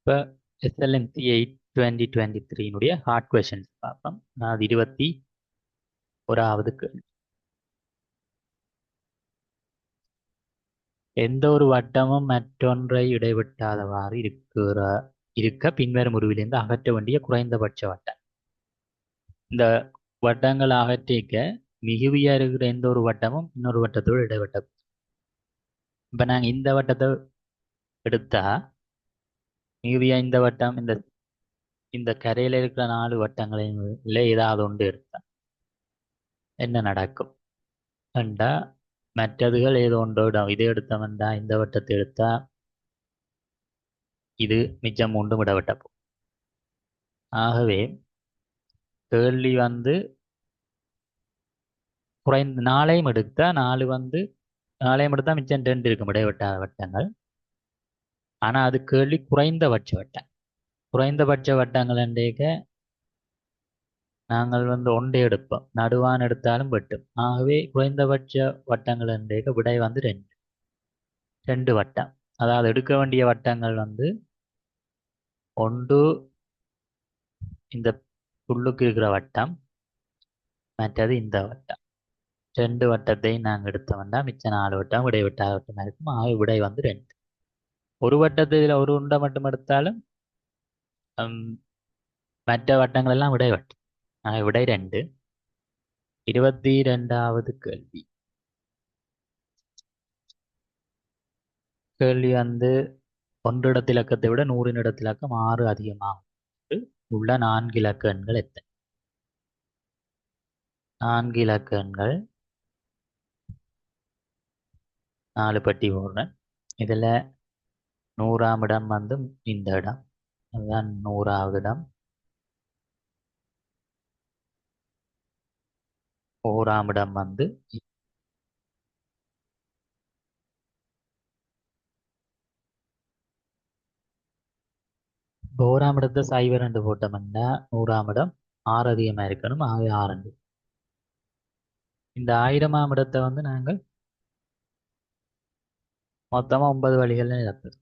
இப்போ SLMC 8/2023 heart questions பார்ப்போம். அது 21வது கேள்வி. எந்த ஒரு வட்டமும் மற்றொன்றை இடைவிட்டாதவாறு இருக்க பின்வரும் உருவிலிருந்து அகற்ற வேண்டிய குறைந்தபட்ச வட்டம். இந்த வட்டங்கள் அகற்றிக்க மிகுதியா இருக்கிற எந்த ஒரு வட்டமும் இன்னொரு வட்டத்தோடு இடைவட்டம். இப்ப நாங்க இந்த வட்டத்தை எடுத்தா மிகுதியா இந்த வட்டம் இந்த இந்த கரையில இருக்கிற 4 வட்டங்களையும் இல்லை ஏதாவது ஒன்று எடுத்தா என்ன நடக்கும் என்றா மற்றதுகள் ஏதோ ஒன்றோட இதை எடுத்தவன்டா இந்த வட்டத்தை எடுத்தா இது மிச்சம் மூன்றும் இடவட்ட போகும். ஆகவே கேள்வி குறைந்த நாளையும் எடுத்தா நாளையும் எடுத்தா மிச்சம் 2 இருக்கும் இடைவட்டாத வட்டங்கள். ஆனா அது கேள்வி குறைந்தபட்ச வட்டம். குறைந்தபட்ச வட்டங்கள் என்றேக்க நாங்கள் ஒன்றை எடுப்போம், நடுவான் எடுத்தாலும் வெட்டும். ஆகவே குறைந்தபட்ச வட்டங்கள் என்றேக்க விடை 2 வட்டம். அதாவது எடுக்க வேண்டிய வட்டங்கள் ஒன்று இந்த புல்லுக்கு இருக்கிற வட்டம், மற்றது இந்த வட்டம். 2 வட்டத்தை நாங்கள் எடுத்தோம்னா மிச்சம் 4 வட்டம் விடைவிட்டாத வட்டம் இருக்கும். ஆகவே விடை 2. ஒரு வட்டத்தில் ஒரு உண்டை மட்டும் எடுத்தாலும் மற்ற வட்டங்கள் எல்லாம் விடை வட்டம். ஆகவே விடை 2. 22வது கேள்வி. கேள்வி ஒன்றிடத்து இலக்கத்தை விட 100 இடத்திலக்கம் 6 அதிகமாக உள்ள 4 இலக்க எண்கள் எத்தனை? 4 இலக்க எண்கள் 4 பட்டி போடுறேன். இதுல 100ஆம் இடம் இந்த இடம், அதுதான் 100வது இடம். 1ஆம் இடம் 1ஆம் இடத்தை 0 போட்டோம்னா 100ஆம் இடம் 6 அதிகமா இருக்கணும். ஆகவே 6. இந்த 1000ஆம் இடத்தை நாங்கள் மொத்தமா 9 வழிகள்ல நிரப்புது.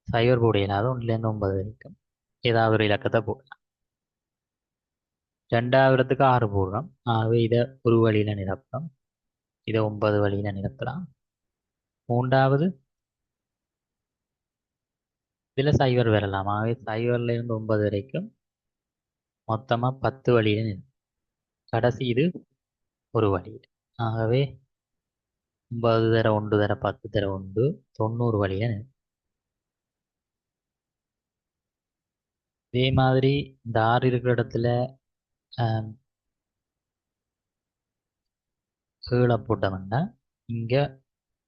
0 போட இயலாது, 1லேருந்து 9 வரைக்கும் ஏதாவது ஒரு இலக்கத்தை போடலாம். 2வது இடத்துக்கு 6 போடுறோம். ஆகவே இதை ஒரு வழியில நிரப்புறோம், இதை 9 வழியில நிரப்பலாம். 3வது இதுல 0 வரலாம். ஆகவே 0லேருந்து 9 வரைக்கும் மொத்தமா 10 வழியில நிரப்பும். கடைசி இது ஒரு வழியில். ஆகவே 9 தர 1 தர 10 தர 1 90 வழியில நிரப்பும். இதே மாதிரி இந்த 6 இருக்கிற இடத்துல கீழே போட்டோம்னா இங்க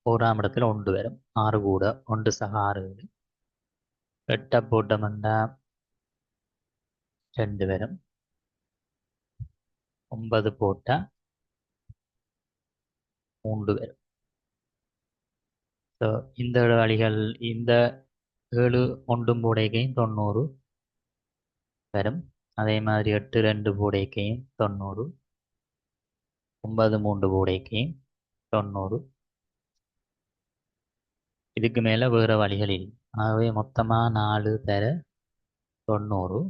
1ஆம் இடத்துல 1 வரும். 6 கூட 1 சக 6 வரும். 8 போட்டோம்னா 2 வரும். 9 போட்டா 3 வரும். ஸோ இந்த வழிகள் இந்த 7 1 போடைக்கையும் 90 வரும். அதே மாதிரி 8 2 போடைக்கையும் 90, 9 3 போடைக்கையும் 90. இதுக்கு மேல வேற வழிகள் இல்லை. ஆகவே மொத்தமா 4 தர 90,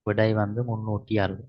விடை 360.